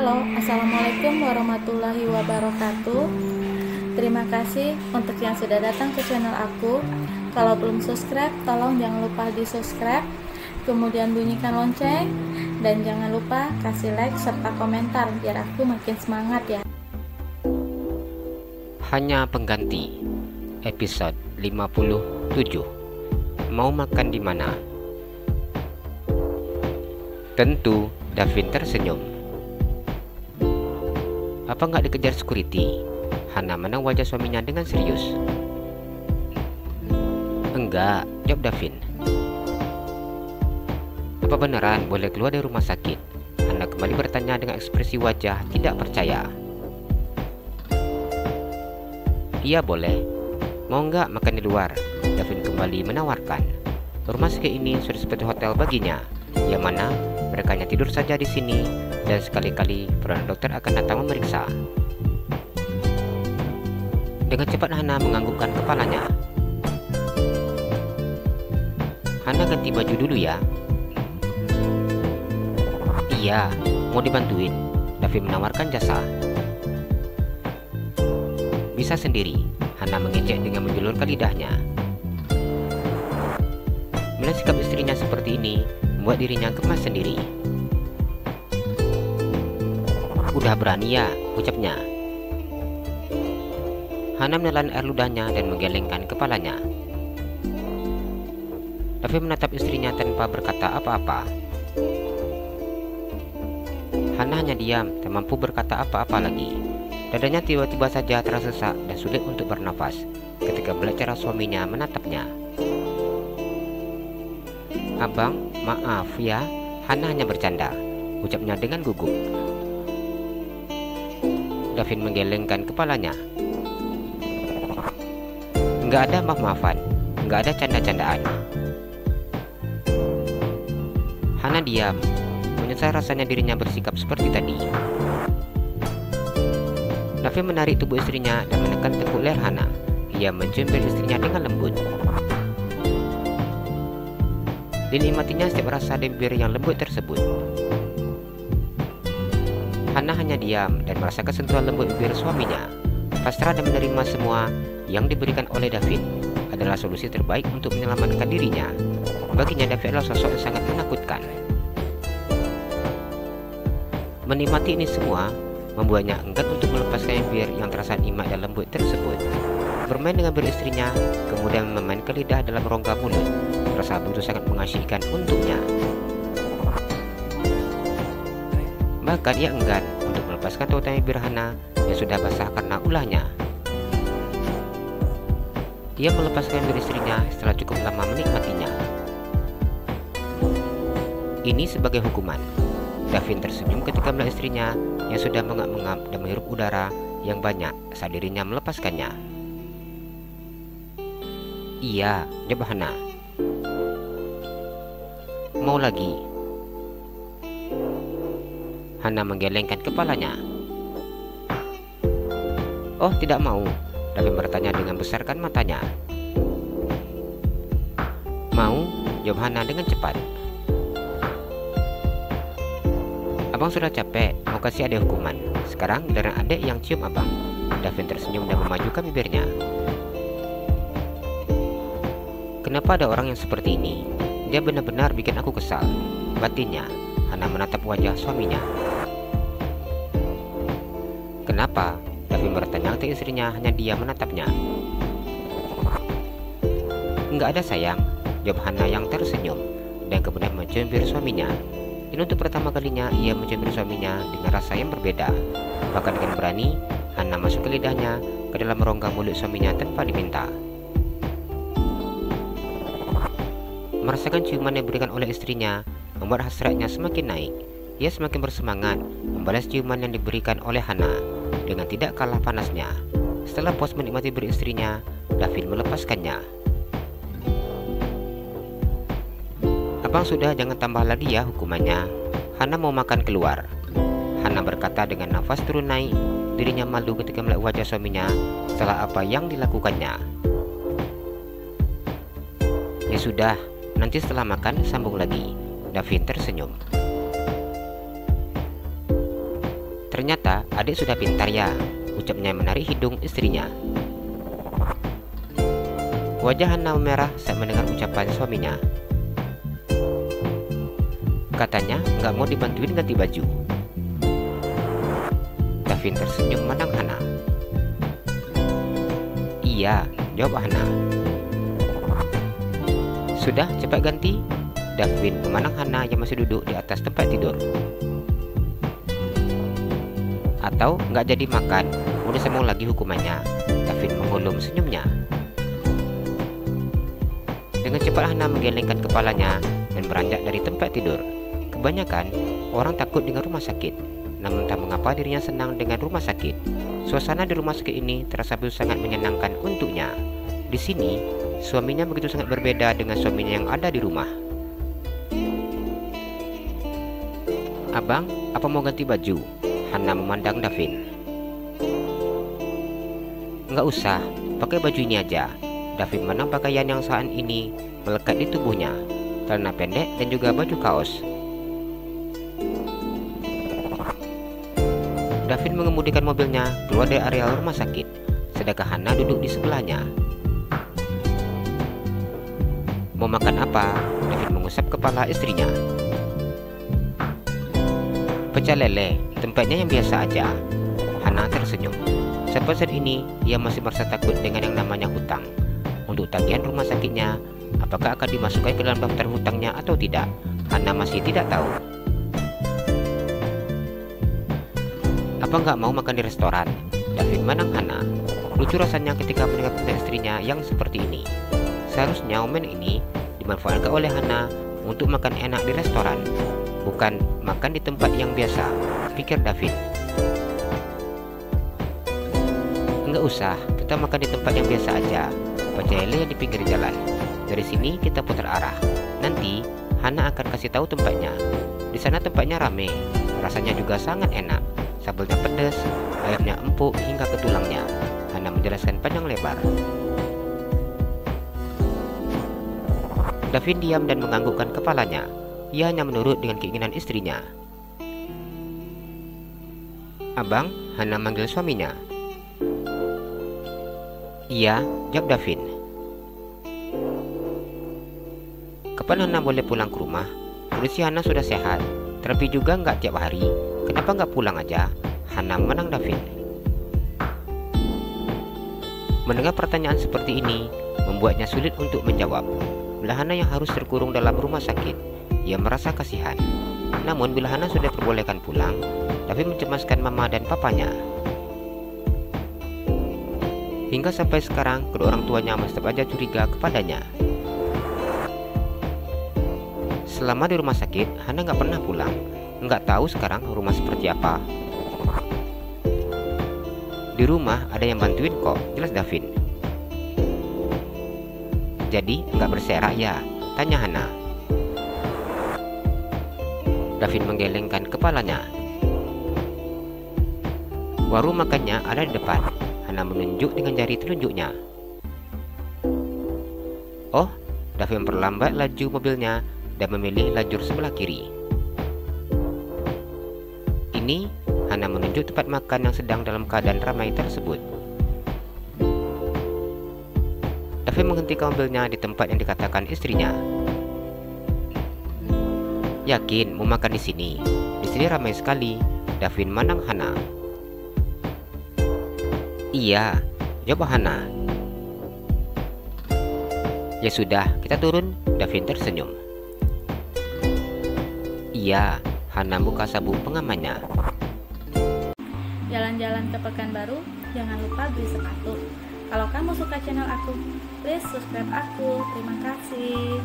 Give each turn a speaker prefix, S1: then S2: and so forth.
S1: Halo, Assalamualaikum warahmatullahi wabarakatuh. Terima kasih untuk yang sudah datang ke channel aku. Kalau belum subscribe, tolong jangan lupa di subscribe, kemudian bunyikan lonceng, dan jangan lupa kasih like serta komentar biar aku makin semangat ya.
S2: Hanya pengganti episode 57. Mau makan di mana? Tentu Davin tersenyum. Apa nggak dikejar security? Hana menang wajah suaminya dengan serius. Enggak, jawab Davin. Apa beneran boleh keluar dari rumah sakit? Hana kembali bertanya dengan ekspresi wajah tidak percaya. Iya boleh. Mau nggak makan di luar? Davin kembali menawarkan. Rumah sakit ini sudah seperti hotel baginya, yang mana mereka hanya tidur saja di sini, dan sekali-kali peran dokter akan datang memeriksa. Dengan cepat Hana menganggukkan kepalanya. Hana ganti baju dulu ya. Iya, mau dibantuin? Davin menawarkan jasa. Bisa sendiri. Hana mengejek dengan menjulurkan lidahnya. Melihat sikap istrinya seperti ini membuat dirinya gemas sendiri. Udah berani ya, ucapnya. Hana menelan air ludahnya dan menggelengkan kepalanya. Davin menatap istrinya tanpa berkata apa-apa. Hana hanya diam, tak mampu berkata apa-apa lagi. Dadanya tiba-tiba saja terasa sesak dan sulit untuk bernafas ketika melihat cara suaminya menatapnya. Abang, maaf ya, Hana hanya bercanda, ucapnya dengan gugup. Davin menggelengkan kepalanya. Enggak ada maaf-maafan, enggak ada canda-candaan. Hana diam, menyesal rasanya dirinya bersikap seperti tadi. Davin menarik tubuh istrinya dan menekan tepuk leher Hana. Ia mencium istrinya dengan lembut. Dinikmatinya setiap rasa di bibir yang lembut tersebut. Hana hanya diam dan merasakan sentuhan lembut bibir suaminya. Pasrah dan menerima semua yang diberikan oleh Davin adalah solusi terbaik untuk menyelamatkan dirinya. Baginya Davin adalah sosok yang sangat menakutkan. Menikmati ini semua membuatnya enggan untuk melepaskan bibir yang terasa nikmat dan lembut tersebut. Bermain dengan beristrinya, kemudian memainkan lidah dalam rongga mulut, rasa begitu sangat mengasyikan untuknya. Bahkan ia enggan untuk melepaskan tautan bibir Hana yang sudah basah karena ulahnya. Ia melepaskan bibir istrinya setelah cukup lama menikmatinya. Ini sebagai hukuman. Davin tersenyum ketika melihat istrinya yang sudah mengap-ngap dan menghirup udara yang banyak saat dirinya melepaskannya. Iya, jawab Hana. Mau lagi? Hana menggelengkan kepalanya. Oh, tidak mau, Davin bertanya dengan besarkan matanya. Mau, jawab Hana dengan cepat. Abang sudah capek, mau kasih adik hukuman. Sekarang giliran adik yang cium abang. Davin tersenyum dan memajukan bibirnya. Kenapa ada orang yang seperti ini? Dia benar-benar bikin aku kesal, batinnya. Hana menatap wajah suaminya. Kenapa? Davin bertanya ke istrinya, hanya dia menatapnya. Enggak ada sayang, jawab Hana yang tersenyum dan kemudian mencium bibir suaminya. Ini untuk pertama kalinya ia mencium bibir suaminya dengan rasa yang berbeda. Bahkan dengan berani, Hana masuk ke lidahnya ke dalam rongga mulut suaminya tanpa diminta. Merasakan ciuman yang diberikan oleh istrinya membuat hasratnya semakin naik. Ia semakin bersemangat membalas ciuman yang diberikan oleh Hana dengan tidak kalah panasnya. Setelah puas menikmati beristrinya, Davin melepaskannya. Abang sudah, jangan tambah lagi ya hukumannya. Hana mau makan keluar. Hana berkata dengan nafas turun naik. Dirinya malu ketika melihat wajah suaminya setelah apa yang dilakukannya. Ya sudah, nanti setelah makan sambung lagi. Davin tersenyum. Ternyata adik sudah pintar ya, ucapnya menarik hidung istrinya. Wajah Hana memerah saat mendengar ucapan suaminya. Katanya nggak mau dibantuin ganti baju. Davin tersenyum memandang Hana. Iya, jawab Hana. Sudah, cepat ganti. Davin memandang Hana yang masih duduk di atas tempat tidur. Atau nggak jadi makan, udah semua lagi hukumannya. Davin menggulung senyumnya. Dengan cepat Hana menggelengkan kepalanya dan beranjak dari tempat tidur. Kebanyakan orang takut dengan rumah sakit, namun tak mengapa dirinya senang dengan rumah sakit. Suasana di rumah sakit ini terasa begitu sangat menyenangkan untuknya. Di sini, suaminya begitu sangat berbeda dengan suaminya yang ada di rumah. Abang, apa mau ganti baju? Hana memandang Davin. Nggak usah, pakai baju ini aja. Davin memandang pakaian yang saat ini melekat di tubuhnya, celana pendek dan juga baju kaos. Davin mengemudikan mobilnya keluar dari area rumah sakit, sedangkan Hana duduk di sebelahnya. Mau makan apa? Davin mengusap kepala istrinya. Pecel lele, tempatnya yang biasa aja. Hana tersenyum. Sampai saat ini, ia masih merasa takut dengan yang namanya hutang. Untuk tagihan rumah sakitnya, apakah akan dimasukkan ke dalam daftar hutangnya atau tidak? Hana masih tidak tahu. Apa nggak mau makan di restoran? Davin memandang Hana. Lucu rasanya ketika mendengar perkataan istrinya yang seperti ini. Seharusnya momen ini dimanfaatkan oleh Hana untuk makan enak di restoran, bukan makan di tempat yang biasa, pikir Davin. Enggak usah, kita makan di tempat yang biasa aja. Pecel lele di pinggir jalan. Dari sini kita putar arah. Nanti Hana akan kasih tahu tempatnya. Di sana tempatnya rame, rasanya juga sangat enak. Sambelnya pedas, ayamnya empuk hingga ke tulangnya. Hana menjelaskan panjang lebar. Davin diam dan menganggukkan kepalanya. Ia hanya menurut dengan keinginan istrinya. Abang, Hana manggil suaminya. Iya, jawab Davin. Kapan Hana boleh pulang ke rumah? Kondisi Hana sudah sehat, terapi juga nggak tiap hari. Kenapa nggak pulang aja? Hana menang Davin. Mendengar pertanyaan seperti ini membuatnya sulit untuk menjawab. Bila Hana yang harus terkurung dalam rumah sakit, ia merasa kasihan. Namun bila Hana sudah diperbolehkan pulang, Davin mencemaskan mama dan papanya. Hingga sampai sekarang, kedua orang tuanya masih tetap aja curiga kepadanya. Selama di rumah sakit, Hana nggak pernah pulang. Nggak tahu sekarang rumah seperti apa. Di rumah ada yang bantuin kok, jelas Davin. Jadi nggak berserak ya? Tanya Hana. Davin menggelengkan kepalanya. Warung makannya ada di depan. Hana menunjuk dengan jari telunjuknya. Oh, Davin memperlambat laju mobilnya dan memilih lajur sebelah kiri. Ini Hana menunjuk tempat makan yang sedang dalam keadaan ramai tersebut. Davin menghentikan mobilnya di tempat yang dikatakan istrinya. Yakin mau makan di sini? Di sini ramai sekali. Davin memandang Hana. Iya, jawab Hana. Ya sudah, kita turun. Davin tersenyum. Iya, Hana buka sabuk pengamannya.
S1: Jalan-jalan ke Pekanbaru, jangan lupa beli sepatu. Kalau kamu suka channel aku, please subscribe aku. Terima kasih.